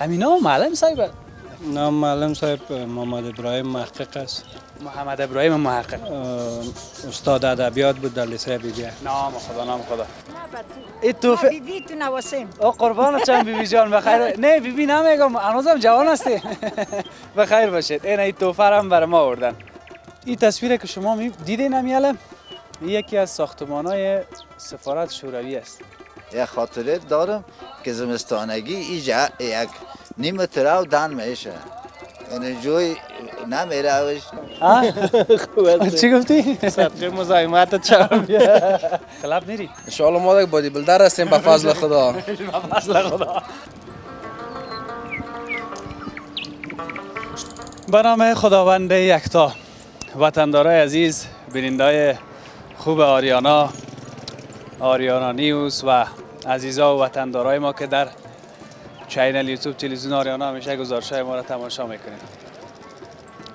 امینا معلم صاحب. نام معلم صاحب محمد ابراهیم محقق است. محمد ابراهیم محقق. استاد ادبیات بود در لیسه بیبی. نام خدا نام خدا. ای توفه بیبی تو نواسم. او قربانت شم بیبی جان بخیر. نه بیبی نمیگم هنوزم جوان هستی. بخیر باشید. این توفه هم برای ما آوردن. این تصویری که شما دیدین امیاله یکی از ساختمان‌های سفارت شوروی است. یک خاطره دارم که زمستانگی اینجا یک نیم تراو دان میشه. یعنی جوی نمیروش. چی گفتی؟ صدقه مزاحمت چم. کلاب نیری؟ ان شاء الله ما بادی بلدر هستیم به فضل خدا. به فضل خدا. به نام خداوند یکتا، وطندارای عزیز، بینندای خوب آریانا نیوز و عزیزا و وطندارای ما که در چینل یوتیوب تلویزیون آریانا همیشه گزارش‌های ما را تماشا میکنید.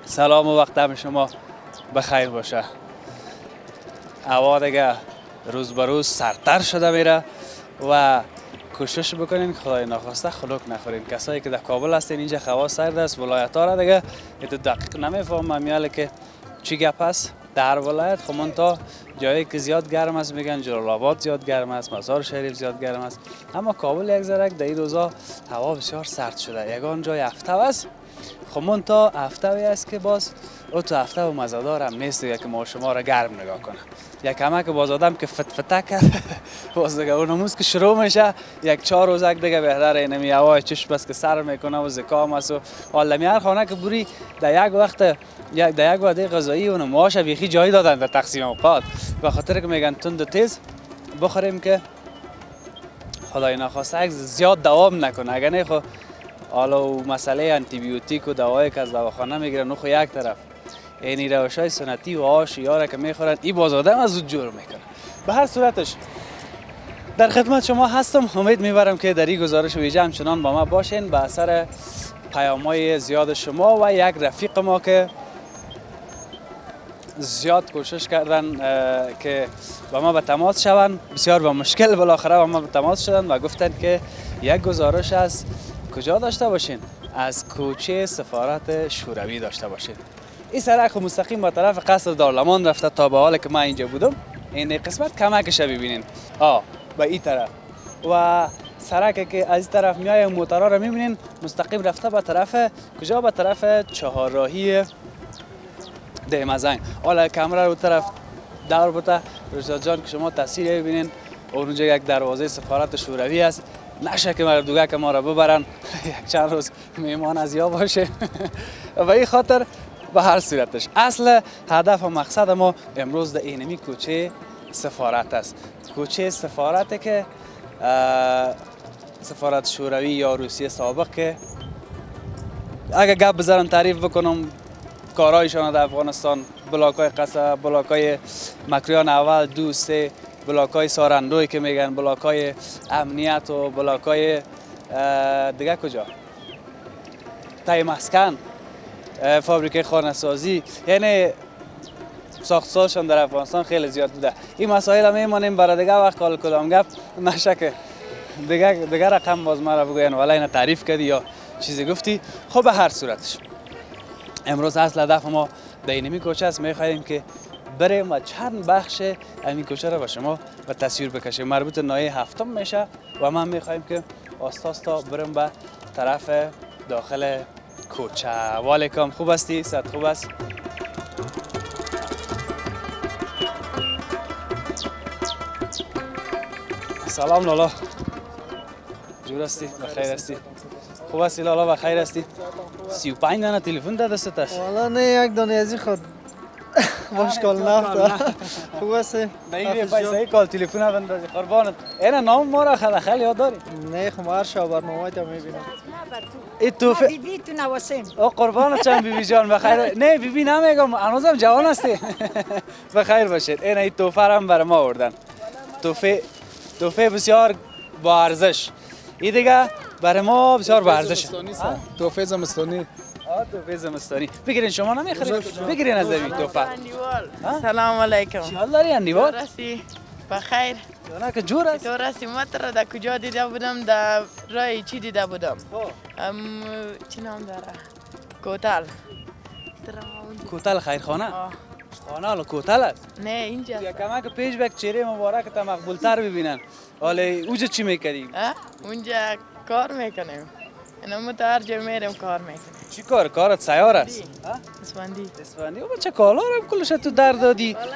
سلام و وقت همه شما بخیر باشه. هوا دیگه روز به روز سردتر شده میره و کوشش بکنین خدای ناخواسته خلوق نخورین. کسایی که در کابل هستین اینجا هوا سرد است، ولایت ها را دیگه دقیق نمیفهمم میاله که چی گپ است. در ولایت خمون تا جایی که زیاد گرم است میگن جلال آباد زیاد گرم است، مزار شریف زیاد گرم است، اما کابل یک ذره در این روزا هوا بسیار سرد شده. یگان جای هفته است، خمون تا هفته است که باز او تو هفته و مزادار هم نیست دیگه که ما شما را گرم نگاه کنه. یک کمک باز آدم که فتفته کرد باز دیگه اونموز که شروع میشه یک 4 روز دیگه بهتره. اینمی هوای چشم بس که سر میکنه و زکام است و حالا هر خانه که بری در یک وقت در یک وعده غذایی اون ماش بیخی جایی دادن در تقسیم اوقات به خاطر که میگن تند و تیز بخوریم که خدای ناخواسته زیاد دوام نکنه. اگر نه خو حالا مسئله آنتی بیوتیک و دوایی که از دواخانه میگیرن خو یک طرف، این روشای سنتی و آش یاره که میخورن این باز آدم از زود جور میکنه. به هر صورتش در خدمت شما هستم. امید میبرم که در این گزارش ویژه همچنان با ما باشین به اثر پیام‌های زیاد شما و یک رفیق ما که زیاد کوشش کردن که با ما به تماس شوند. بسیار با مشکل بالاخره با ما به تماس شدن و گفتند که یک گزارش از کجا داشته باشین؟ از کوچه سفارت شوروی داشته باشین. این سرک مستقیم به طرف قصر دارالمان رفته تا به حال که من اینجا بودم. این قسمت کمکش ببینین. به این طرف و سرک که از این طرف میای موتورا رو میبینین مستقیم رفته به طرف کجا؟ به طرف چهارراهی دهمزنگ. حالا کامرا رو طرف دور بوده رشاد جان که شما تصویر ببینین. اونجا یک دروازه سفارت شوروی است. نشه که مردوگه که ما را ببرن یک چند روز میمان از یا باشه. و این خاطر به هر صورتش اصل هدف و مقصد ما امروز در اینمی کوچه سفارت است. کوچه سفارت که سفارت شوروی یا روسیه سابق که اگه گپ بذارم تعریف بکنم کارهایشان در افغانستان، بلاکای قصر، بلاکای مکریان اول 2 3، بلاکای سارندوی که میگن، بلاکای امنیت و بلاکای دیگه کجا تای مسکن، فابریکه خانه سازی، یعنی ساختسازشان در افغانستان خیلی زیاد بوده. این مسائل هم میمانیم برای دیگه وقت کال کلام گپ نشه که دیگه رقم باز مرا بگوین ولی اینا تعریف کردی یا چیزی گفتی. خب به هر صورتش امروز اصل هدف ما در اینمی کوچه است. میخواهیم که بریم و چند بخش این کوچه را به شما به تصویر بکشیم. مربوط ناحیه هفتم میشه و من میخواهیم که آستاستا بریم به طرف داخل کوچه. والیکم، خوب هستی؟ صد خوب است؟ سلام لالا، جور هستی؟ بخیر هستی؟ خوب هستی لالا؟ بخیر هستی؟ 35 دانه تلفن در دستت است؟ والا نه یک دانه ازی خود مشکل نفت. خوب هستی؟ نه پیسه کال تلفن هم بندازی قربانت. اینا نام ما را خیلی یاد داری؟ نه خب هر شب برنامه تا میبینم. ای توفه بیبی تو نواسم. او قربانت شم بیبی جان بخیر. نه بیبی نمیگم هنوزم جوان هستی. بخیر باشید. این توفه هم برای ما آوردن. توفه بسیار با ارزش. این دیگه برای ما بسیار با ارزش. توفه زمستانی. توفه زمستانی. بگیرین شما نمیخرید؟ بگیرین از این توفه. سلام علیکم. چیال داری اندیوال؟ راستی بخیر. نه که جور است. تو رسیمت را در کجا دیده بودم؟ در رای چی دیده بودم؟ چی نام داره؟ کوتل. کوتل خیرخانه؟ آه. خانه حالا کوتل است. نه اینجا. یا کمک پیش بک چهره مبارک تا مقبول تر ببینن. حالا اوجا چی میکنی؟ اونجا کار میکنیم. اینا متهر جا میریم کار میکنیم. چی کار؟ کارت سیار است؟ اسفندی. او بچه کالا رو کلش تو در دادی. حالا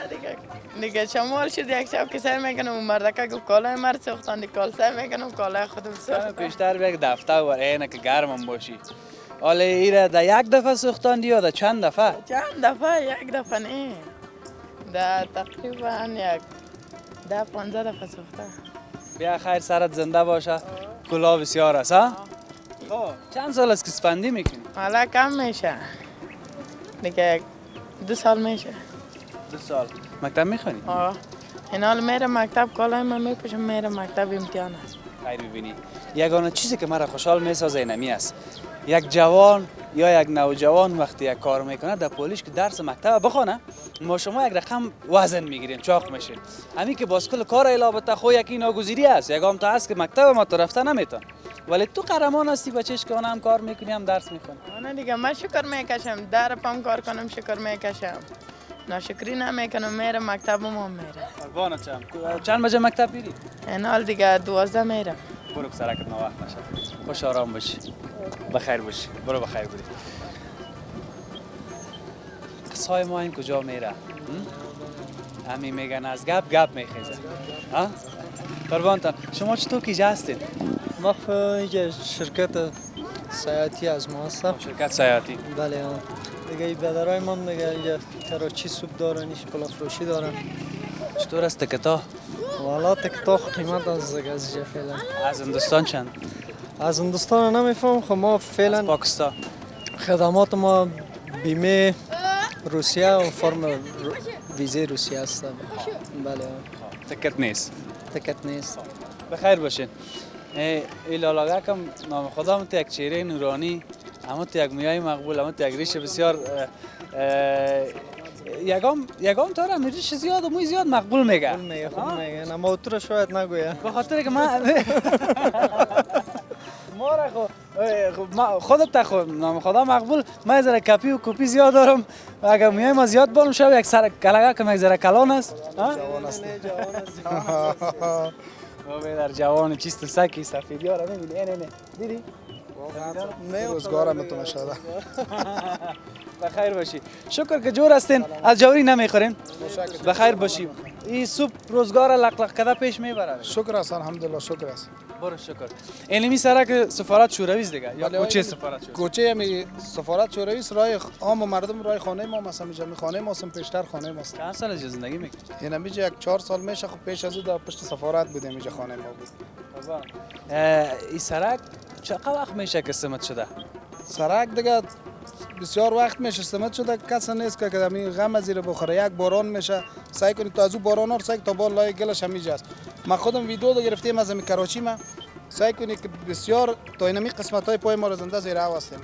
دیگه شمال شد یک شب که سعی میکنم اون مردکه گفت کالای مرد سوختن دی کال سعی میکنم کالای خودم سوختن. پیشتر به یک دفتر و اینه که گرمم باشی. حالا ایره در یک دفعه سوختاندی یا در چند دفعه؟ چند دفعه؟ یک دفعه نه. در تقریبا یک 10-15 دفعه سوخته. بیا خیر سرت زنده باشه. کلاه بسیار است ها؟ خب چند سال است که اسفندی میکنی؟ حالا کم میشه. دیگه 2 سال میشه. 2 سال. مکتب میخونی؟ این حال میره مکتب کالای من میپوشم میره مکتب امتحان است. خیر ببینی. یگانه چیزی که مرا خوشحال میسازه اینمی است. یک جوان یا یک نوجوان وقتی یک کار میکنه در پولیش که درس مکتب بخونه ما شما یک رقم وزن میگیریم چاق میشین. همین که باسکل کار الابته خو یکی ناگزیری است. یگام تا هست که مکتب ما تو رفته نمیتون. ولی تو قهرمان هستی بچهش که هم کار میکنی هم درس میکنی. نه دیگه من شکر میکشم در پام کار کنم شکر میکشم. ناشکری نمیکنم میره مکتب ما میره. قربان چند بجه مکتب میری؟ این حال دیگه 12 میرم. برو که سرکت ما وقت نشه. خوش آرام باشی. بخیر باشی. برو بخیر بودی. قصای ما این کجا میره؟ همین میگن از گپ میخیزه. ها؟ قربانتان شما چطور کیجا هستین؟ ما اینجا شرکت سیاحتی از ما هستم. شرکت سیاحتی؟ بله دیگه این بدرای ما دیگه اینجا کراچی سوپ دارن ایش پلا فروشی دارن. چطور است تکتا؟ والا تکتا قیمت از اینجا فعلا. از هندوستان چند؟ از هندوستان نمیفهم خب ما فعلا از پاکستان خدمات ما بیمه روسیه و فرم ویزه روسیه هست. بله تکت نیست. تکت نیست. بخیر باشین. ایلالاگه کم نام خدا هم یک چهره نورانی اما یک مویای مقبول اما یک ریش بسیار یگام تا هم ریش زیاد و موی زیاد مقبول میگه. خوب میگه اما تو رو شاید نگویه. به خاطر که من ما را خودت تخو نام خدا مقبول من ذره کپی و کپی زیاد دارم و اگر موی ما زیاد بالم شو یک سر کلگه که یک ذره کلان است. جوان است. در جوان چیست سکی سفیدی ها را میبینی نه دیدی؟ روزگارم تو نشده. بخیر باشی. شکر که جور هستین. از جوری نمیخورین؟ بخیر باشی. این سوپ روزگار لق کده پیش میبره. شکر است الحمدلله شکر است. برو شکر. اینمی سرک سفارت شوروی است دیگه یا کوچه سفارت شوروی؟ کوچه می سفارت شوروی است رای عام مردم رای خانه ما مثلا میجا می خانه ما پیشتر خانه ما است. چند سال از زندگی میکنی؟ اینا میجا 4 سال میشه خب پیش از او در پشت سفارت بودیم میجا خانه ما بود. این سرک چقدر وقت میشه که سمت شده؟ سرک دیگه بسیار وقت میشه سمت شده کسی نیست که کدامی غم زیر بخوره یک باران میشه سعی کنید تا از او باران ها سعی تا بال لای گلش همیجا است. ما خودم ویدیو دو گرفتیم از می کراچی ما سعی کنید که بسیار تا اینمی قسمت های پای ما رو زنده زیر هوا هستیم.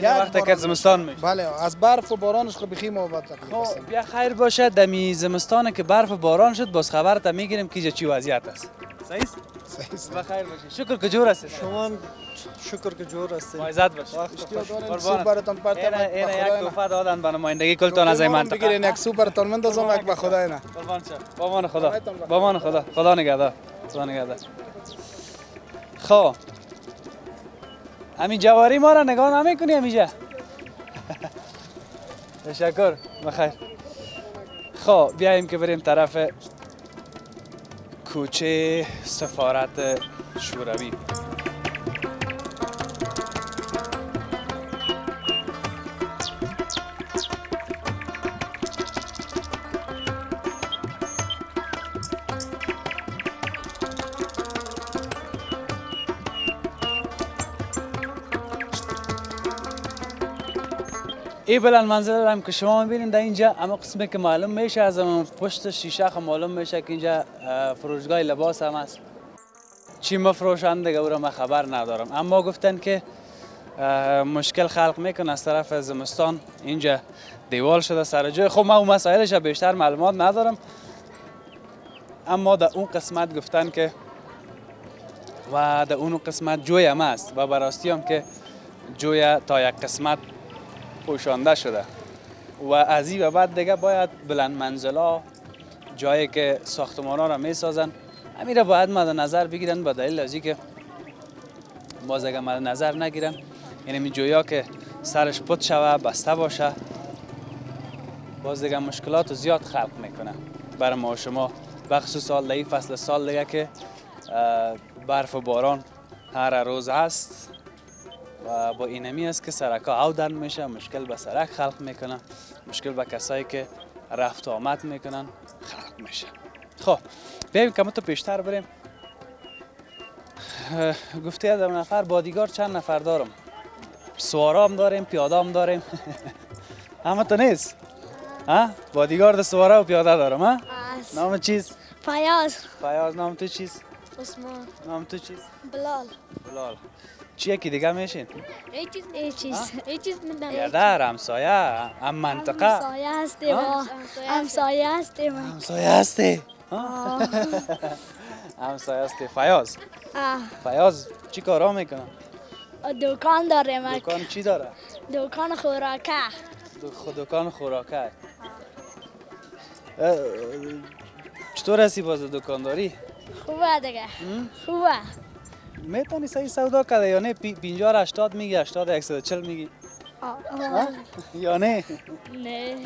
وقتی که زمستان میشه. بله از برف و بارانش خب بخی ما بعد تکلیف هستیم. بیا خیر باشه دمی زمستان که برف و باران شد باز خبرت میگیریم که چی وضعیت است. صحیح است؟ صحیح است. بخیر باشی. شکر که جور هستید. شما شکر که جور هستید. عزت باشید. سوپ براتون پرتم اینا یک توفه دادن به نمایندگی کلتان از این منطقه. بگیرین یک سوپ براتون مندازم یک به خدا اینا. قربان شم. با امان خدا. با امان خدا. خدا نگهدار. خدا نگهدار. خب همین جواری ما را نگاه نمی‌کنی همیشه. تشکر. بخیر. خب بیایم که بریم طرف کوچه سفارت شوروی. این بلند منظره هم که شما میبینید در اینجا اما قسمی که معلوم میشه از پشت شیشه خم معلوم میشه که اینجا فروشگاه لباس هم است. چی مفروشند دیگه او را من خبر ندارم اما گفتن که مشکل خلق میکنه از طرف زمستان اینجا دیوال شده سر جای خب من اون مسائلش بیشتر معلومات ندارم اما در اون قسمت گفتن که و در اون قسمت جوی هم است و براستی هم که جوی تا یک قسمت پوشانده شده و از این به بعد دیگه باید بلند منزلا جایی که ساختمان ها را می سازن همین را باید مد نظر بگیرن به دلیل از که باز اگر مد نظر نگیرن یعنی می جویا که سرش پت شوه بسته باشه باز دیگه مشکلات زیاد خلق میکنه برای ما و شما بخصوص سال دیگه فصل سال دیگه که برف و باران هر روز هست و با اینمی است که سرکا اودن میشه مشکل به سرک خلق میکنه مشکل به کسایی که رفت و آمد میکنن خلق میشه. خب بیاییم که ما تو پیشتر بریم. گفته از نفر بادیگار چند نفر دارم؟ سوارا هم داریم پیاده هم داریم همه تو نیست؟ بادیگار ده سواره و پیاده دارم ها؟ نام چیز؟ فیاض. نام تو چیز؟ عثمان. نام تو چیز؟ بلال. چیه که دیگه میشین؟ هیچ چیز ندارم. بیادر همسایه هم منطقه همسایه هستیم. همسایه هستی. فیاض چی کارا میکنه؟ دکان داریم. دکان چی داره؟ دکان خوراکه. دکان خوراکه. چطور هستی باز دکانداری؟ خوبه دیگه. خوبه. میتونی صحیح سودا کرده یا نه 50 80 میگی 80 140 میگی یا نه؟ نه.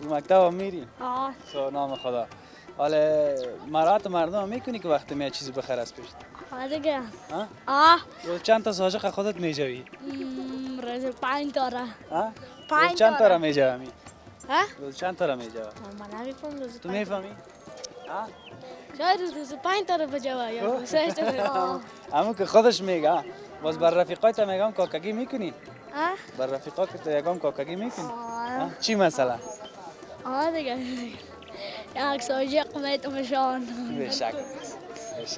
مکتب هم میری؟ نام خدا. حالا مراحت مردم میکنی که وقتی میاد چیزی بخیر از پیش؟ دیگه. روز چند تا ساجق خودت میجوی؟ روز 5 تا را. روز چند تا را میجوی؟ روز چند تا را میجوی؟ من نمیفهمم. تو میفهمی؟ شاید روز 5 تا را بجوی یا روز 6 تا. همون که خودش میگه. باز بر رفیقات میگم کاکگی میکنی؟ بر رفیقات میگم کاکگی میکنی؟ چی مثلا؟ دیگه. یک ساجق میتونشان. بشک.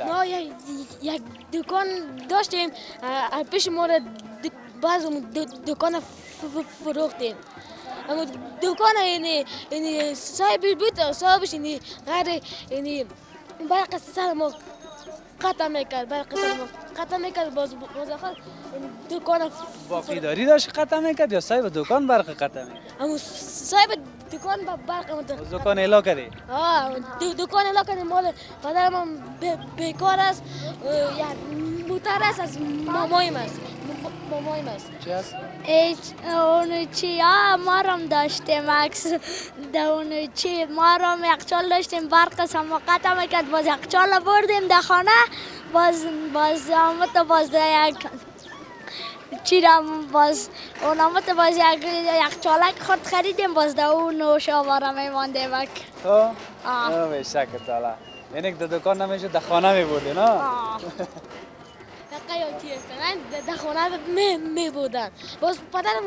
ما یک دکان داشتیم پیش ما را باز دکان فروختیم اما دکان یعنی صاحبی بود صاحبش یعنی غیر یعنی برق سر ما قطع میکرد باز آخر دکان باقی داری داشت قطع میکرد یا صاحب دکان برق قطع میکرد؟ اما صاحب دکان برق دکان الا کردی؟ دکان الا کردی مال پدرم بیکار است موتر است از مامایم است چی هست؟ اونو چی ما رم داشتیم عکس اونو چی ما رم یخچال داشتیم برق ما قطع میکرد باز یخچال بردیم در خانه باز آمد باز یک چی رم باز اونامت باز یک یخچالک خود خریدیم باز در اون نوشابه میماندیم به شک تعالی یعنی که دکان نمیشه در خانه میبردی نه؟ قیاتی هستن در خانه میبودن باز پدرم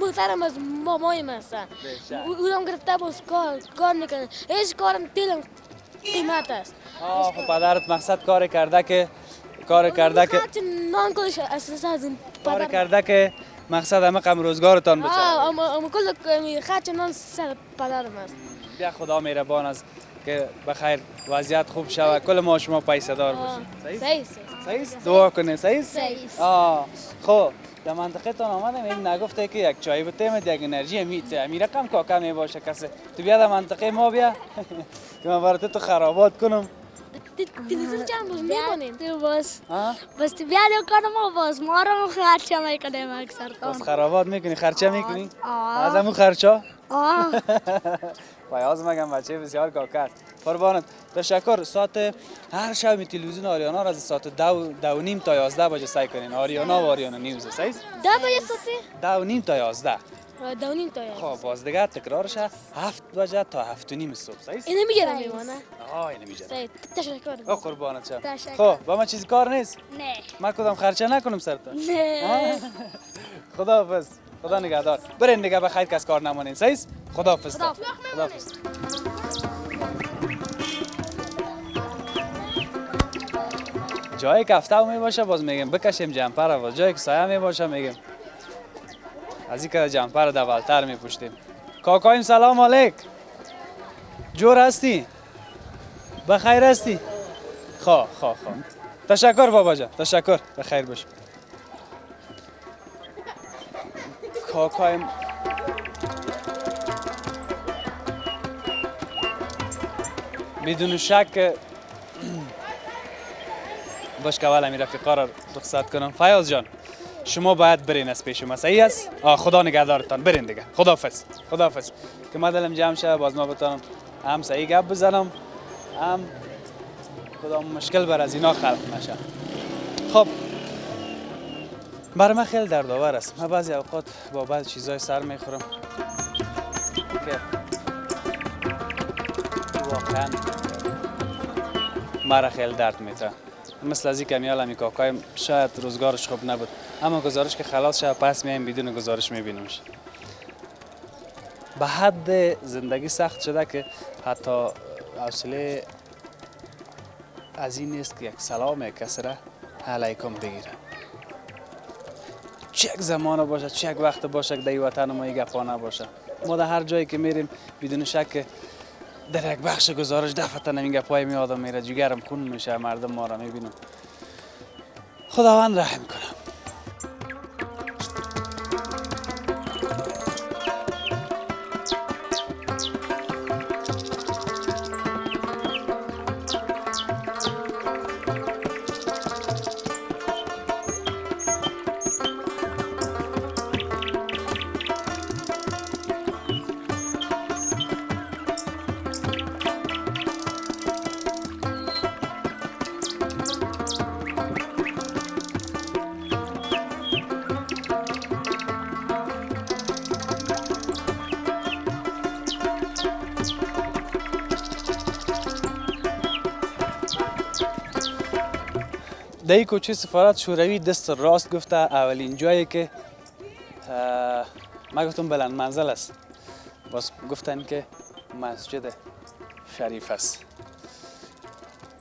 محترم از مامایم هستن اونم گرفته باز کار میکنن هیچ کارم دلم قیمت است خب پدرت مقصد کار کرده که نان کلش اساس از کار کرده که مقصد همه کم روزگارتان بچه اما کل خرچ نان سر پدرم است بیا خدا مهربان است که بخیر وضعیت خوب شوه کل ما شما پیسه دار باشید صحیح دعا کنه صحیح خب در منطقه تان آمدم این نگفته که یک چای بتیمت یک انرژی میته امی رقم کاکا می باشه کسی تو بیا در منطقه ما بیا که من برات تو خرابات کنم تلویزیون چند باز میکنین تو باز تو بیا دکان ما باز ما رو خرچه میکنیم اکثر باز خرابات میکنی خرچه میکنی از همون خرچه فیاض مگم بچه بسیار کاکر قربانت تشکر ساعت هر شب می تلویزیون آریانا را از ساعت 10:30 تا 11 بجه سعی کنین آریانا و آریانا نیوز صحیح 10 بجه 10:30 تا 11 10:30 تا 11 خب باز دیگه تکرارش 7 بجه تا 7:30 صبح صحیح اینو میگیرم میمونه اینو میگیرم صحیح تشکر قربانت شم خب با من چیزی کار نیست نه من کدام خرچه نکنم سرتا نه خداحافظ خدا نگهدار برین دیگه بخیر کس کار نمونین صحیح خداحافظ خداحافظ جایی که هفته می باشه باز میگم بکشیم جمپر باز جایی که سایه می باشه میگم از این که جمپر دولتر می پوشتیم کاکایم سلام علیک جور هستی بخیر هستی؟ خواه تشکر بابا جان، تشکر. بخیر باش. کاکایم بدون شک باش که اول امیر رفیقا را رخصت کنم. فیاض جان شما باید برین از پیش ما، صحیح است؟ خدا نگهدارتان، برین دیگه. خداحافظ. خداحافظ. که ما دلم جمع شه باز ما بتانم هم صحیح گپ بزنم هم کدام مشکل بر از اینا خلق نشه. خب برای من خیلی دردآور است. من بعضی اوقات با بعضی چیزای سر میخورم که واقعا مرا خیلی درد میده. مثل از این که میال همی کاکایم شاید روزگارش خوب نبود، اما گزارش که خلاص شد پس میایم بدون گزارش میبینیمش. به حد زندگی سخت شده که حتی حوصله از این نیست که یک سلام کسی را علیکم بگیره. چه یک زمان باشه، چه یک وقت باشه که در وطن ما یک گپا نباشه. ما در هر جایی که میریم بدون شک در یک بخش گزارش دفعتا این گپای می آدم میره، جگرم خون میشه، مردم ما را میبینم. خداوند رحم کنه. در این کوچه سفارت شوروی دست راست گفته اولین جایی که ما گفتم بلند منزل است، باز گفتن که مسجد شریف است.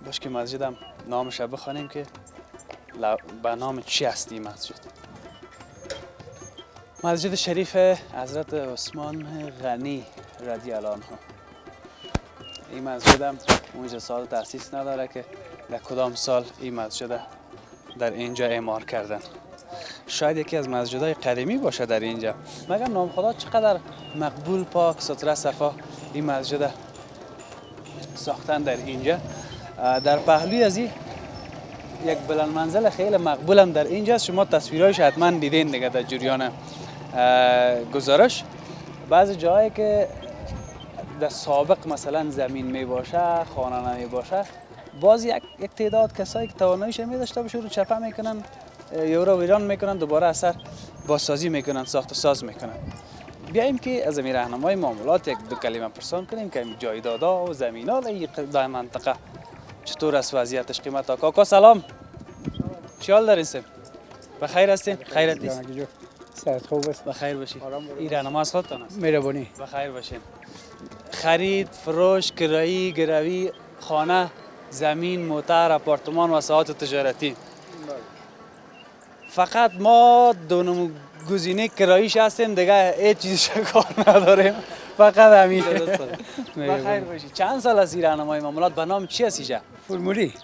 باش که مسجدم نامش بخوانیم که به نام چی است این مسجد؟ مسجد شریف حضرت عثمان غنی رضی الله عنه. این مسجدم اونجا سال تأسیس نداره که در کدام سال این مسجد در اینجا اعمار کردن. شاید یکی از مسجدهای قدیمی باشه در اینجا. مگر نام خدا چقدر مقبول، پاک، ستره، صفا این مسجد ساختن در اینجا. در پهلوی از این یک بلند منزل خیلی مقبول هم در اینجا است. شما تصویرهایش حتما دیدین دیگه در جریان گزارش. بعضی جایی که در سابق مثلا زمین می باشه، خانه نمی باشه، باز یک تعداد کسایی که تواناییش می داشته باشه رو چپه میکنن یا رو ویران میکنن، دوباره اثر بازسازی میکنن، ساخت و ساز میکنن. بیاییم که از این راهنمای معاملات یک دو کلمه پرسان کنیم که جایدادها و زمین‌ها در منطقه چطور است وضعیتش، قیمتا. کاکا سلام، چی حال دارین سیم؟ بخیر هستین؟ خیرت نیست؟ سرت خوب است؟ بخیر باشی. این راهنما از خودتان است؟ مهربانی. بخیر باشین. خرید، فروش، کرایی، گروی، خانه، زمین، موتر، آپارتمان و وسایل تجارتی. فقط ما دو گزینه کراییش هستیم، دیگه هیچ چیزش کار نداریم، فقط همین. بخیر باشی. چند سال از این راهنمای معاملات به نام چی هست اینجا؟ فرمولی.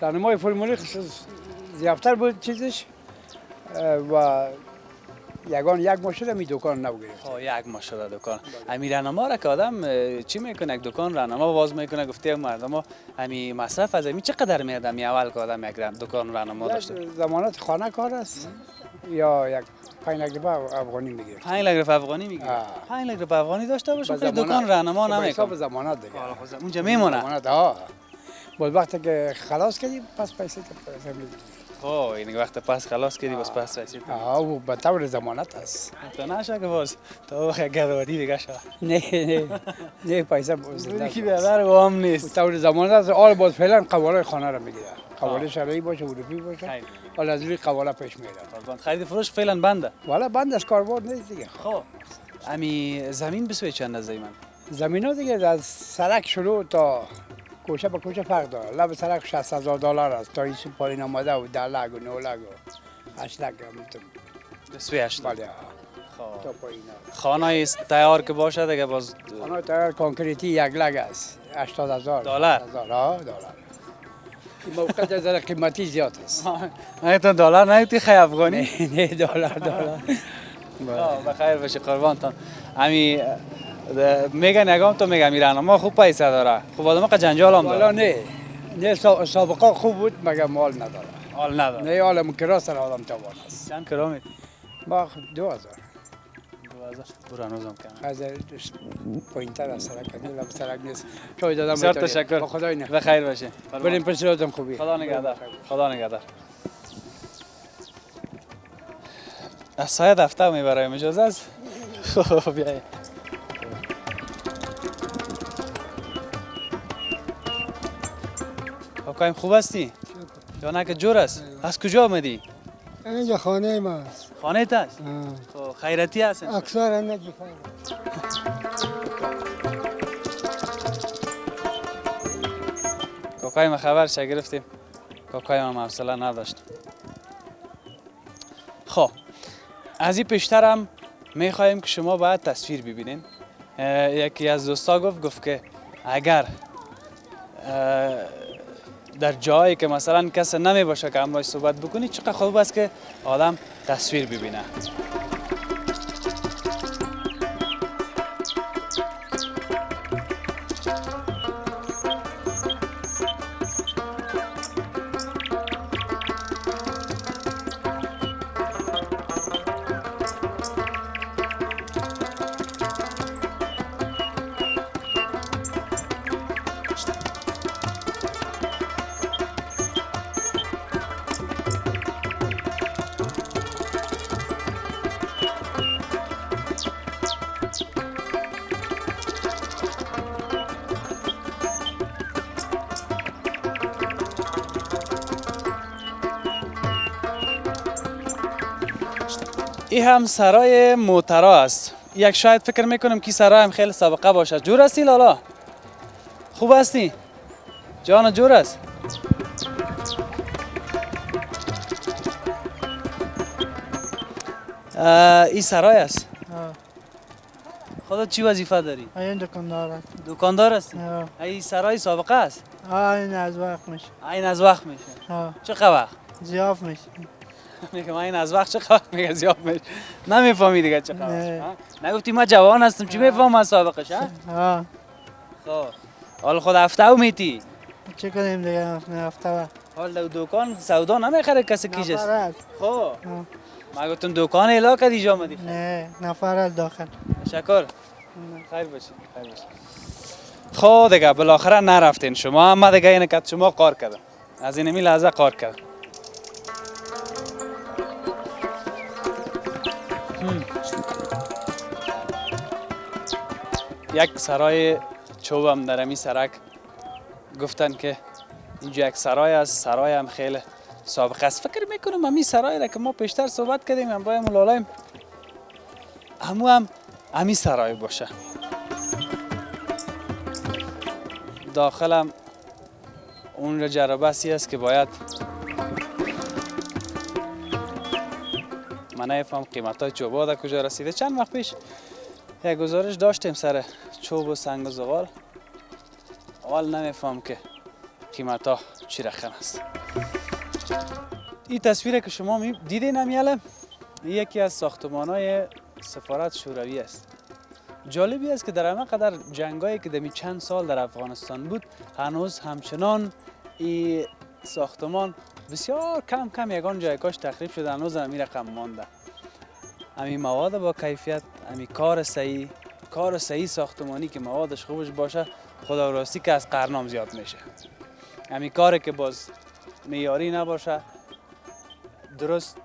راهنمای فرمولی زیادتر بود چیزش و یک ماه شده می دکان نو گرفت. یک ماه شده دکان. امی راهنما را که آدم چی میکنه؟ یک دکان راهنما باز میکنه، گفته مردم امی مصرف از امی چقدر میاد؟ امی اول که آدم یک دکان راهنما داشته. ضمانت خانه کار است یا یک 5 لک روپیه افغانی میگیره. 5 لک روپیه افغانی میگیره. 5 لک روپیه افغانی داشته باشه که دکان راهنما نمیکنه. حساب ضمانت دیگه. اونجا میمونه. ضمانت باز وقتی که خلاص کردی پس پیسه میدی. این وقت پس خلاص کردی بس پس پیسه. و به طور ضمانت است. تو نشه که باز تو بخیر گدواری دیگه شد. نه پیسه بودی که بیادر وام نیست. طور ضمانت است. آل باز فعلا قواله خانه را میگیره. قواله شرعی باشه اروپی باشه. حالا از روی قواله پیش میره. خرید فروش فعلا بنده. والا بند از کاربار نیست دیگه. خب امی زمین بسوی چند از من؟ زمین ها دیگه از سرک شروع تا کوچه به کوچه فرق داره. لب سرک $60,000 است تا این سو پایین آمده و 10 لک و 9 لک و 8 لک بسوی 8 بله. تا پایین. خانه تیار که باشه دیگه باز خانه تیار کنکریتی یک لگ است. 80,000 دلار؟ دلار. این موقع ذره قیمتی زیاد است. نه تو دلار نه تی خی افغانی. نه دلار. بخیر باشه قربانتان. امی میگن نگام تو میگم میرن ما خوب پیسه داره. خوب آدم که جنجال هم والا داره. نه سابقه خوب بود مگر مال نداره. حال نداره. نه حالا کراس سر آدم توان است. چند کرا میدی؟ با 2000 برو هنوزم کم. از پایین تر از سرک کنیم سرک نیست. چای دادم بسیار بهتره. تشکر. با خدای نه. بخیر باشه. بریم پس روزم خوبی. خدا نگهدار. خدا نگهدار. از سایه دفتر میبرایم اجازه است؟ خب بیایی. کایم خوب هستی؟ یا نه که جور است؟ از کجا آمدی؟ اینجا خانه ما است. خانه ت است؟ خب خیرتی هست؟ اکثر نگی خانه. کاکای ما خبرش گرفتیم. کاکای ما حوصله نداشت. خب از این پیشتر هم میخواهیم که شما باید تصویر ببینین. یکی از دوستا گفت که اگر در جایی که مثلا کسی نمی باشه که همراهش صحبت بکنی چقدر خوب است که آدم تصویر ببینه. این هم سرای موترا است. یک شاید فکر میکنم که سرای هم خیلی سابقه باشه. جور هستی لالا؟ خوب هستی؟ جان جور است؟ این سرای است. خودت چی وظیفه داری؟ این دکاندار است. دکاندار هستی؟ این سرای سابقه است؟ این از وقت میشه. این از وقت میشه. چه وقت؟ زیاف میشه. میگم این از وقت چه وقت میگه زیاد میشه. نمیفهمی دیگه چه خبر. نگفتی من جوان هستم چی میفهمم از سابقش ها؟ خب حال خود هفته او میتی؟ چه کنیم دیگه هفته حال دکان سودا نمیخره کسی کیش است؟ نفر است. خب ما گفتم دکان الا کردی اینجا آمدی. نه نفر است داخل. تشکر. خیر باشی. خیر باشی. خب دیگه بالاخره نرفتین شما اما دیگه اینه که شما کار کردم. از این لحظه کار کردم. یک سرای چوبم در امی سرک گفتن که اینجا یک سرای است. سرای هم خیلی سابقه است. فکر میکنم امی سرای را که ما پیشتر صحبت کردیم همراه مولالایم هم امی سرای باشه. داخلم اون را جرابسی است که باید من نفهم قیمت های چوبا در کجا رسیده. چند وقت پیش یک گزارش داشتیم سر چوب و سنگ و زغال. اول نمیفهم که قیمت ها چی رقم است. این تصویر که شما دیدین همیاله یکی از ساختمان های سفارت شوروی است. جالبی است که در همه قدر جنگایی که دمی چند سال در افغانستان بود هنوز همچنان این ساختمان بسیار کم یگان جایگاهش تخریب شده. هنوز همین رقم مانده. همین مواد با کیفیت، همین کار صحیح ساختمانی که موادش خوبش باشه خدا راستی که از قرنام زیاد میشه. همین کاری که باز معیاری نباشه، درست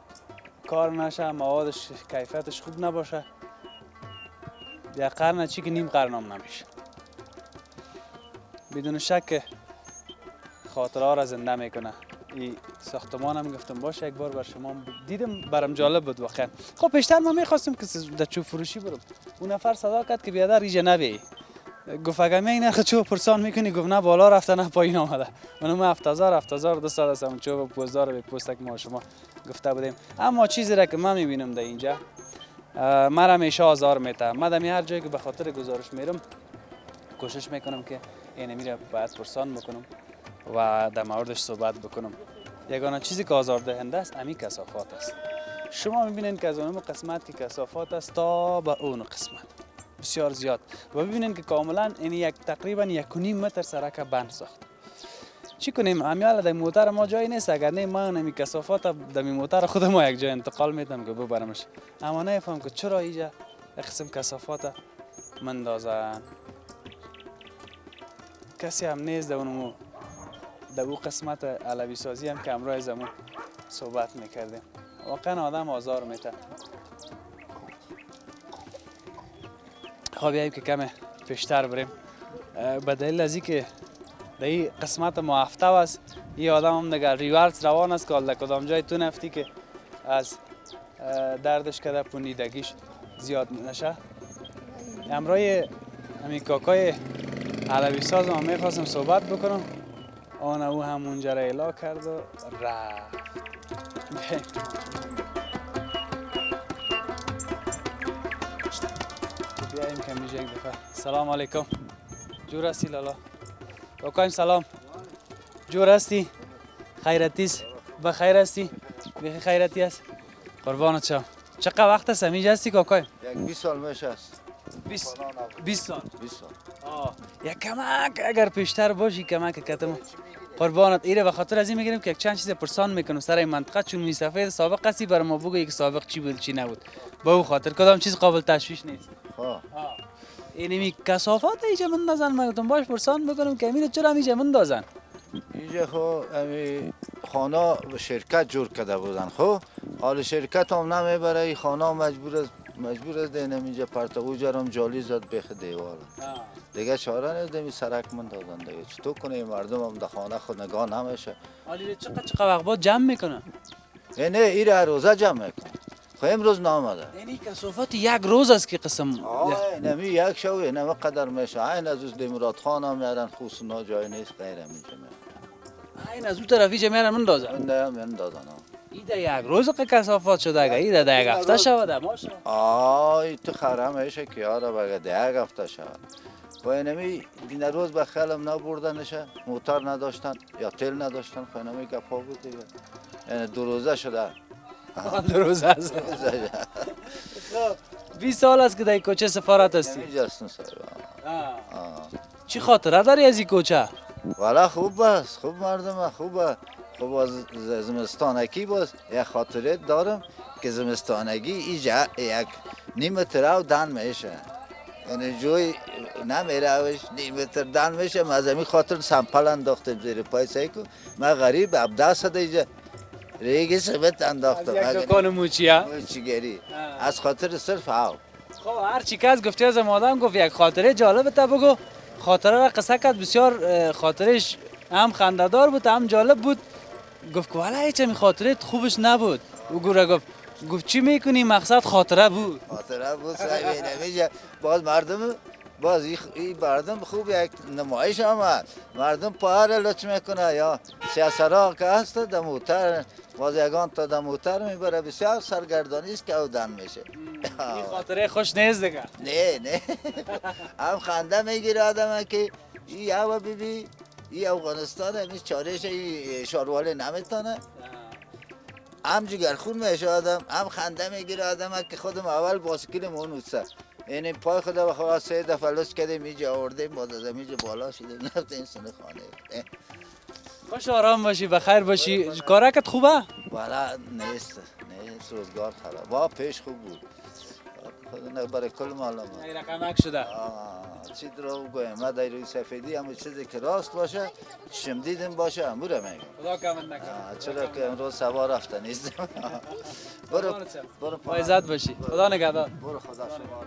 کار نشه، موادش کیفیتش خوب نباشه، یک قرن چی که نیم قرنام نمیشه. بدون شک خاطرها را زنده میکنه. این ساختمان هم گفتم باشه یک بار بر شما دیدم برام جالب بود واقعا. خب پیشتر ما میخواستم که در چوب فروشی برم. اون نفر صدا کرد که بیادر ریجه نبی. گفت اگه می نرخ چوب پرسان میکنی؟ گفت نه بالا رفته نه پایین آمده. من 7000 2 سال هستم چوب پوزدار به پوستک ما شما گفته بودیم. اما چیزی را که من میبینم در اینجا مرا همیشه آزار میده. من دمی هر جایی که به خاطر گزارش میرم کوشش میکنم که این میره باید پرسان بکنم و در موردش صحبت بکنم. یگانه چیزی که آزار دهنده است همین کثافات است. شما میبینید که از اون قسمت که کثافات است تا به اون قسمت بسیار زیاد و ببینید که کاملا این تقریبا 1.5 متر سرک بند ساخت. چی کنیم؟ امیال در موتر ما جایی نیست. اگر نه من نمی کثافات در موتر خود ما یک جای انتقال میدم که ببرمش. اما نفهم که چرا اینجا یک قسم کثافات مندازن. کسی هم نیست در اون قسمت علوی سازی هم که امروز زمان صحبت میکردیم. واقعا آدم آزار میده. خب بیاییم که کم پیشتر بریم. به دلیل از اینکه در این قسمت ما هفته است، این آدم هم دیگر ریورس روان است که در کدام جای تو نفتی که از دردش کده پونیدگیش زیاد نشه. امروز همین کاکای علوی ساز ما میخواستم صحبت بکنم، او همونجا را اعلا کرد و رفت. بیاییم که میشه یک دفعه. سلام علیکم. جور هستی لالا؟ کاکایم سلام. جور هستی؟ خیرتیست؟ بخیر هستی؟ بخیر خیرتی است؟ قربانت شم. چقدر وقت است همیشه هستی کاکایم؟ یک 20 سال میشه است. 20 سال. 20 سال. یک کمک اگر پیشتر باشی کمک کتم. قربانت ایره به خاطر از این میگیریم که یک چند چیز پرسان میکنم سر این منطقه، چون می سفید سابق هستی برای ما بگو یک سابق چی بود چی نبود. با او خاطر کدام چیز قابل تشویش نیست. اینمی کثافات اینجا مندازن. من گفتم باش پرسان بکنم که امیر چرا اینجا مندازن؟ اینجا خو امی خانه شرکت جور کرده بودن. خو حال شرکت هم نمیبره، این خانه مجبور است دینم اینجا پرتقو جرم جالی زد بخ دیوار. دیگه چاره نیست دمی سرک مندازن دیگه. چطور کنه مردم هم در خانه خود نگاه نمیشه. حالی چقدر وقت بعد جمع میکنن؟ نه ایره هر روزه جمع میکنن. خو امروز نامده. یعنی کثافات یک روز است که قسم. نمی یک شو نمی قدر میشه. این از دیمرات خان هم میارن خوصنا جای نیست غیر اینجا میارن. این از اون طرفی جا میارن مندازن. مندازن. ایده یک روز که کثافات شده اگه ایده در یک هفته شده ماشه. آی تو خرم میشه که یاره بگه در یک هفته شود. و اینمی دین روز به خیلم نبردنشه، موتر نداشتن یا تل نداشتن. خو اینمی گپا بود دیگه. یعنی 2 روزه شده. 2 روزه است. 20 سال است که در کوچه سفارت هستی. اینجا هستم سر. چی خاطره داری از این کوچه؟ والا خوب است، خوب مردم خوبه. خب از زمستانگی باز یک خاطره دارم که زمستانگی اینجا 1.5 متر دن میشه. یعنی جوی نمیره 1.5 متر دن میشه. من از همین خاطر سمپل انداختم زیر پای سیکو. من غریب 17 ساعت اینجا ریگی سمت انداختم. از یک دکان موچیه؟ موچیگری. از خاطر صرف هاو. خب هر چی که از گفتی از آدم گفت یک خاطره جالب تا بگو. خاطره را قصه کرد بسیار خاطرش هم خنده‌دار بود هم جالب بود. گفت که والا هیچ می خاطره خوبش نبود. او گفت چی میکنی؟ مقصد خاطره بود. خاطره بود صاحب. نمیشه باز مردم باز این مردم خوب یک نمایش آمد. مردم پاهر لچ میکنه یا سیاسرا که هست در موتر باز یگان تا در موتر میبره. بسیار سرگردانی است که اودن میشه. این خاطره خوش نیست دیگه. نه هم خنده میگیره آدم که این هوا بیبی این افغانستان همی چارش این شارواله نمیتونه. هم جگرخون میشه آدم، هم خنده میگیره آدم که خودم اول باسکیل مونوسه. این پای خدا بخواه 3 دفعه لس کردیم اینجا آوردیم باز از اینجا بالا شدیم نفتیم سن خانه. خوش آرام باشی بخیر باشی. کارکت خوبه؟ والا نیست روزگار خراب. با پیش خوب بود. خدا برای کل معلومه. این رقمک شده. چی درو گویم ما در روی سفیدی همه چیزی که راست باشه چشم دیدم باشه اموره میگم. خدا کمت نکنه. چرا که امروز سوار رفته نیستم. برو با عزت باشی. خدا نگهدار. برو خدا شما.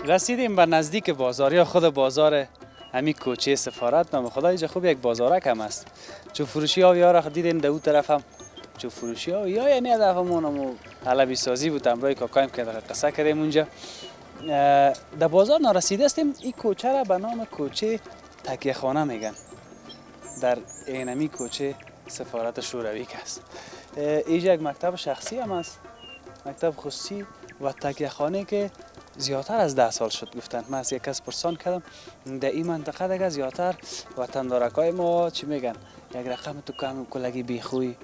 رسیدیم به نزدیک بازار یا خود بازار همین کوچه سفارت. نام خدا اینجا خوب یک بازارک هم است. چو فروشی ها یارا دیدین دو طرف هم چو فروشی ها یا یعنی دفعمون حلبی سازی بود امروی کاکایم که قصه کردیم اونجا. در بازار نرسیده استیم. این کوچه را به نام کوچه تکیه خانه میگن. در اینمی کوچه سفارت شوروی که است. اینجا یک مکتب شخصی هم است، مکتب خصوصی و تکیه خانه که زیادتر از 10 سال شد گفتن. من از یک کس پرسان کردم در این منطقه دیگه زیادتر وطندارکای ما چی میگن، یک رقم تو کم کلگی بیخوی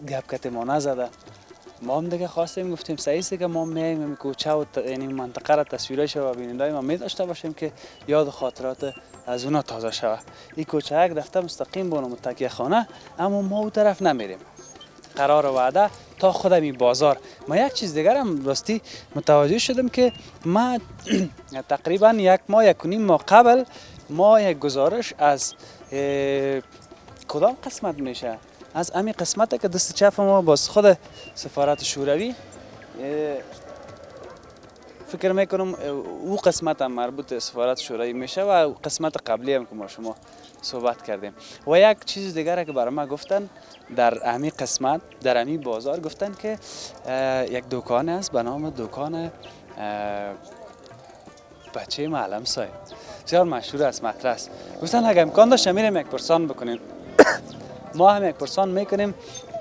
گپ کت ما نزده. ما هم دیگه خواستیم گفتیم صحیح است که ما میایم کوچه و این منطقه را تصویرش و بینندای ما می داشته باشیم که یاد خاطرات از اونا تازه شود. این کوچه یک رفته مستقیم به تکیه خانه، اما ما او طرف نمیریم. قرار وعده تا خودم این بازار. ما یک چیز دیگر هم راستی متوجه شدم که ما تقریبا یک ماه یک و نیم ماه قبل ما یک گزارش از کدام قسمت میشه، از همین قسمت که دست چپ ما باز خود سفارت شوروی فکر میکنم او قسمت هم مربوط سفارت شوروی میشه و قسمت قبلی هم که ما شما صحبت کردیم. و یک چیز دیگر که برای ما گفتن در همین قسمت در همین بازار گفتن که یک دکان است به نام دکان بچه معلم صاحب، بسیار مشهور است، مطرح است. گفتن اگه امکان داشت میریم یک پرسان بکنیم. ما هم یک پرسان میکنیم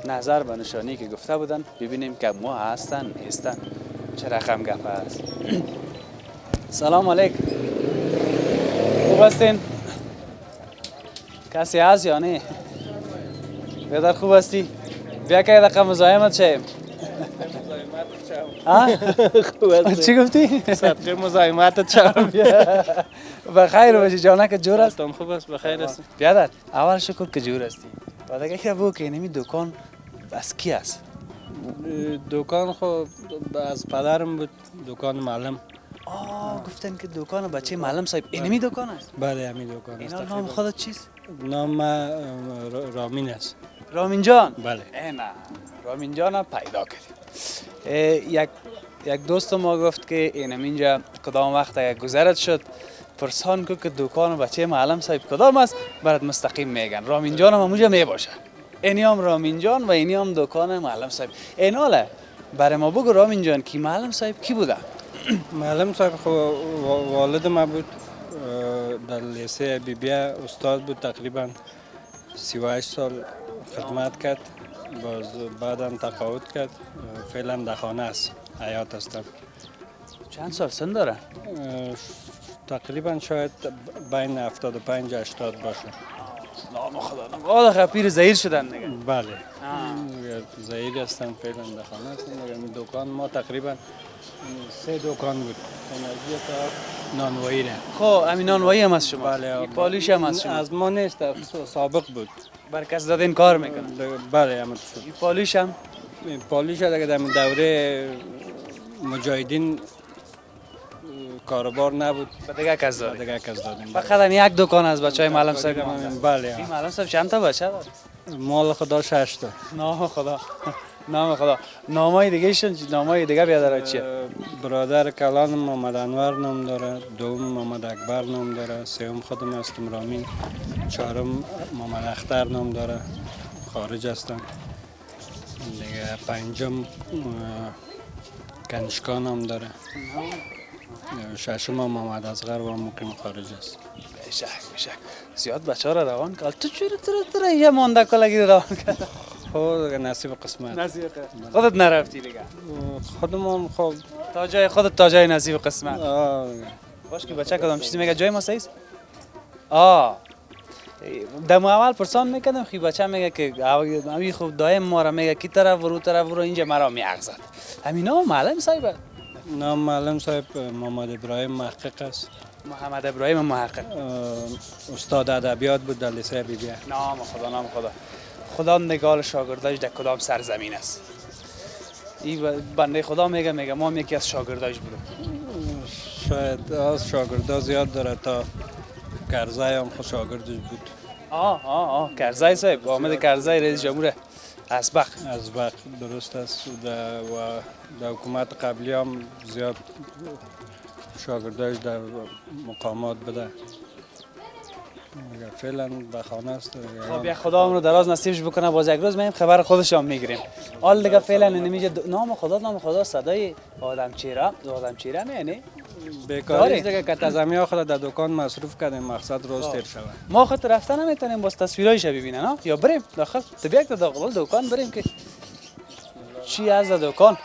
نظر به نشانی که گفته بودن ببینیم که ما هستن نیستن چه رقم گپ است. سلام علیکم، خوب هستین؟ کسی هست یا نه؟ بیادر خوب هستی؟ بیا که دقیقه مزاحمت شیم. چی گفتی؟ صدقه مزاحمتت شم. بخیر باشی جانک جور است؟ خوب است بخیر است. بیادر اول شکر که جور هستی. بعد اگه که بگو که اینمی دکان از کی است؟ دکان خب از پدرم بود، دکان معلم. گفتن که دکان بچه معلم صاحب اینمی دکان است؟ بله همین دکان است. اینا نام خودت چیست؟ نام رامین است. رامین جان؟ بله. نه رامین جان هم پیدا کردیم. یک دوست ما گفت که اینم اینجا کدام وقت اگه گذرت شد پرسان که دکان بچه معلم صاحب کدام است برات مستقیم میگن. رامین جان هم اونجا میباشه. اینی هم رامین جان و اینی هم دکان معلم صاحب. ایناله برای ما بگو رامین جان کی معلم صاحب کی بوده؟ معلم صاحب خب والد ما بود، در لیسه بیبیا استاد بود، تقریبا 38 سال خدمت کرد، باز بعدم تقاعد کرد، فعلا در خانه است، حیات هستم. چند سال سن داره؟ تقریبا شاید بین 75 80 باشه. نام خدا نام پیر زهیر شدن دیگه. بله زهیر هستن، فعلا در خانه هستن. دکان ما تقریبا 3 دکان بود، انرژی تا نانوایی. خب همین نانوایی هم از شما؟ بله. پالیش هم از شما؟ از ما نیست، سابق بود. برکس دادین کار میکنن؟ بله همه شد. این پالیش هم؟ پالیش دیگه در دوره مجاهدین کاروبار نبود، به دیگه کس دادیم. دیگه کس دادیم. فقط هم یک دکان از بچهای معلم صاحب. بله. این معلم صاحب چند تا بچه داره؟ مال خدا 6 تا. نام خدا. نام خدا. نامای دیگه شون نامای دیگه بیادر چیه؟ برادر کلان محمد انور نام داره، دوم محمد اکبر نام داره، سوم خودم هستم رامین، چهارم محمد اختر نام داره، خارج هستم. دیگه پنجم کنشکا نام داره. ششم محمد اصغر و مقیم خارج است. بشک زیاد بچه ها را روان کرد. تو چرا یه مانده کلگی روان کرد؟ خب دیگه نصیب قسمت. خودت نرفتی دیگه؟ خودم هم خب تا جای خودت تا جای نصیب قسمت. باش که بچه کدام چیزی میگه جای ما سعیست؟ دم اول پرسان میکردم خی بچه میگه که اوی خوب دایم ما را میگه کی طرف ورو اینجا مرا میاغزد. همینا معلم صاحب؟ نام معلم صاحب محمد ابراهیم محقق است. محمد ابراهیم محقق استاد ادبیات بود در لیسه بیبیا. نام خدا خدا نگال شاگرداش در کدام سرزمین است؟ این بنده خدا میگه ما هم یکی از شاگرداش بودم. شاید از شاگردا زیاد داره، تا کرزی هم خود شاگردش بود. کرزی صاحب، آمد کرزی رئیس جمهور ازبق درست است. و در حکومت قبلی هم زیاد شاگردایش در مقامات بده. دیگه فعلا به خانه است. خب یا خدا عمر دراز نصیبش بکنه، باز یک روز میایم خبر خودش هم میگیریم. حال دیگه فعلا نمیشه نام خدا صدای آدم چیره میانی بیکاری است دیگه که تزمی خود در دکان مصروف کردیم مقصد روز تیر شود. ما خود رفتن نمیتونیم، باز تصویرایش ببینن ها، یا بریم داخل طبیعت داخل دکان بریم که چی از دکان.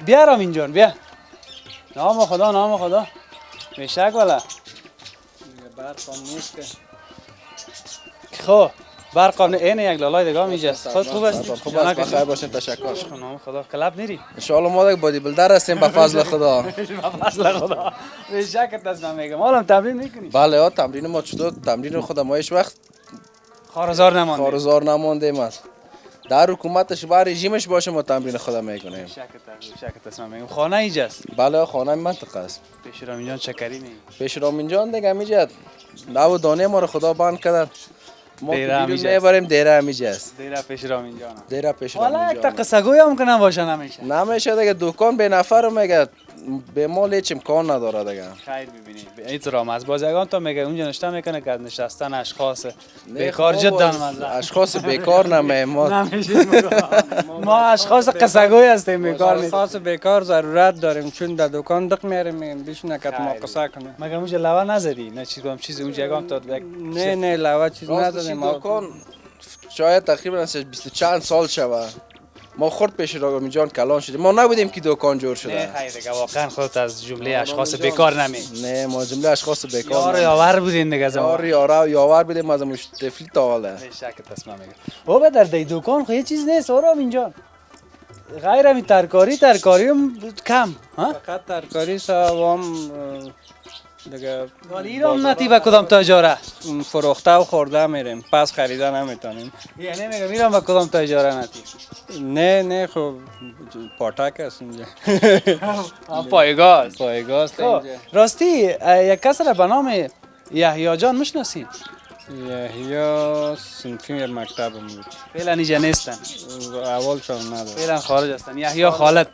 بیا رام اینجان بیا. نام خدا میشک والا برق هم نیست که. خب برق هم این یک لالای دیگه میجه. خود خوب است. خوب است، بخیر باشین، تشکر. نام خدا کلاب نیری. ان شاء الله ما دیگه بادی بلدر هستیم به فضل خدا. به فضل خدا. میشک تصمیم میگم. حالا تمرین میکنی؟ بله ها، تمرین ما چطور تمرین خود ما هیچ وقت خارزار نماندیم است. در حکومتش بر رژیمش باشه ما تمرین خود میکنیم. شک تصمیم میگم. خانه اینجاست. بله خانه منطقه است. پیش رامین چکری می. پیش رامین جان دیگه میجد. نو دانه ما رو خدا بند کرد. ما بیرون میبریم دیره میجاست. دیره پیش رامین جان. دیره پیش رامین جان. حالا یک تا قصه گوی هم کنم باشه نمیشه. نمیشه دیگه، دکان به نفر میگه به مال هیچ امکان نداره دیگه. خیر ببینید این از بازیگان تا میگه اونجا نشسته میکنه که از نشستن اشخاص بیکار جدا مزه. اشخاص بیکار نمیم ما اشخاص قصه‌گوی هستیم، بیکار نیست. اشخاص بیکار ضرورت داریم چون در دکان دق میاریم میگیم بیش نکت ما قصه کنه. مگه اونجا لوا نزدی؟ نه چیزی اونجا یگان تا نه لوا چیز نزدیم. دکان شاید تقریبا 20 چند سال شود. ما خورد پیش رامین جان کلان شدیم، ما نبودیم که دکان جور شده. نه خیر دیگه واقعا خودت از جمله اشخاص بیکار نمی. نه ما جمله اشخاص بیکار. یار بودین دیگه زمان. یار بودیم از مش طفلی تا حالا. شک تصمیم میگم. او در دکان خو یه چیز نیست رامین جان. غیر همین ترکاری هم کم ها؟ فقط ترکاری سوام دیگه. ولی ایران نتی و کدام تاجاره فروخته و خورده میریم، پس خریده نمیتونیم. یعنی میگم ایران و کدام تاجاره نتی؟ نه خب پاتک است اینجا. پایگاز است اینجا. راستی یک کس را به نام یحیی جان میشناسین؟ یحیی صنفی مکتبم بود. فعلا اینجا نیستن. اولشان نداره. فعلا خارج هستن. یحیی خالد.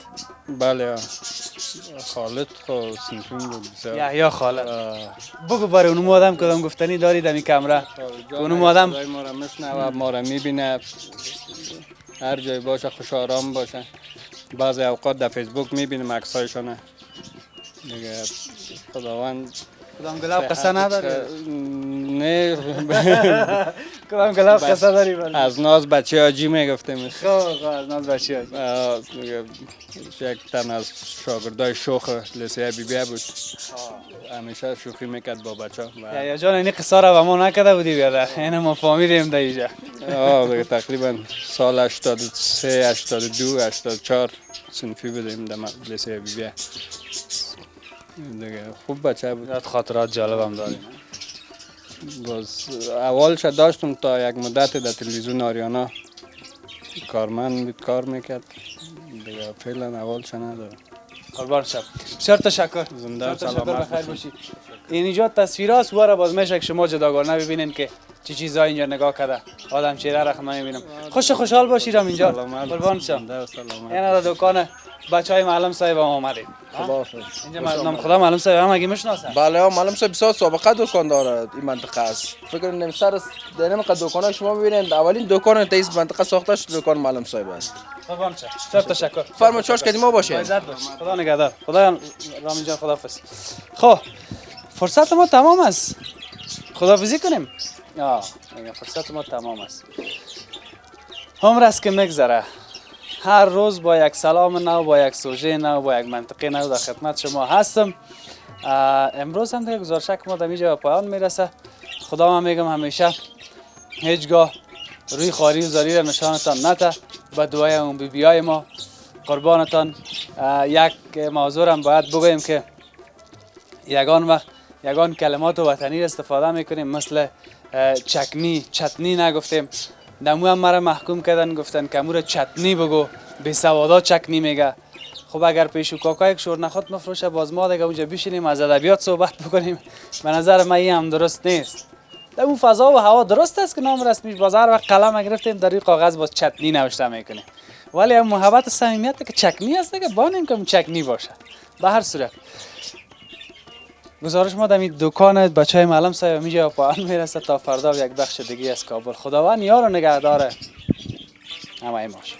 بله خالد خو صنفی بود. یحیی خالد. بگو برای اونم آدم کدام گفتنی داری دمی کمره؟ اونم آدم ما را میشنوه، ما را میبینه، هر جای باشه خوش آرام باشه. بعضی اوقات در فیسبوک میبینیم عکسایشونه دیگه. خداوند کدام گلاب قصه نداره؟ نه کدام گلاب قصه داری؟ از ناز بچه ها جی میگفتیم. خب از ناز بچه ها یک تن از شاگردای شوخ لیسه بی بی بود، همیشه شوخی میکرد با بچه ها. یا جان این قصه را به ما نکده بودی بیاده، این ما فهمیدیم در اینجا. تقریبا سال 83 82 84 صنفی بودیم در لیسه بی بی. دیگه خوب بچه بود. خاطرات جالب هم داریم. باز اولش داشتم تا یک مدت در تلویزیون آریانا کارمند بود، کار میکرد دیگه. فعلا اولش نداره. قربان شب. بسیار تشکر. زنده و سلامت باشید. اینجا تصویرات واره باز میشه که شما جداگانه ببینین که چه چیزایی اینجا نگاه کرده. آدم چهره را خما میبینم. خوشحال باشید اینجا. قربان شب. اینا دکان بچهای معلم صاحب هم آمدید. اینجا نام خدا معلم صاحب هم اگه میشناسن؟ بله معلم صاحب بسیار سابقه دکان داره این منطقه است. فکر کنم سر در این دکان شما ببینید اولین دکان تا این منطقه ساخته شده دکان معلم صاحب است. قربان شب. بسیار تشکر. فرمایید چاش کردیم ما باشه. خدا نگهدار. خدا رامین جان خداحافظ. خب فرصت ما تمام است. خداحافظی کنیم. میگم فرصت ما تمام است. عمر است که میگذره. هر روز با یک سلام نو، با یک سوژه نو، با یک منطقه نو در خدمت شما هستم. امروز هم دیگه گزارشک ما در اینجا به پایان میرسه. خدا من میگم همیشه هیچگاه روی خاری و زاری را نشانتان نده. به دعای اون بی‌بیای ما قربانتان. یک موضوع هم باید بگویم که یگان وقت یگان کلمات وطنی استفاده میکنیم، مثل چتنی نگفتیم. نمو هم مرا محکوم کردن، گفتن که امور چتنی بگو، بی سوادا چکنی میگه. خب اگر پیشو کاکا یک شور نخواد مفروشه، باز ما دیگه اونجا بشینیم از ادبیات صحبت بکنیم. به نظر من این هم درست نیست. در اون فضا و هوا درست است که نام رسمیش باز هر وقت قلم گرفتیم در روی کاغذ باز چتنی نوشته میکنیم، ولی هم محبت و صمیمیت که چکنی است که بانیم که چکنی باشه. به هر صورت گزارش ما در این دکان بچه معلم صاحب میجا پایان میرسه تا فردا یک بخش دیگه از کابل. خداوند یار و نگهدار همه ماش.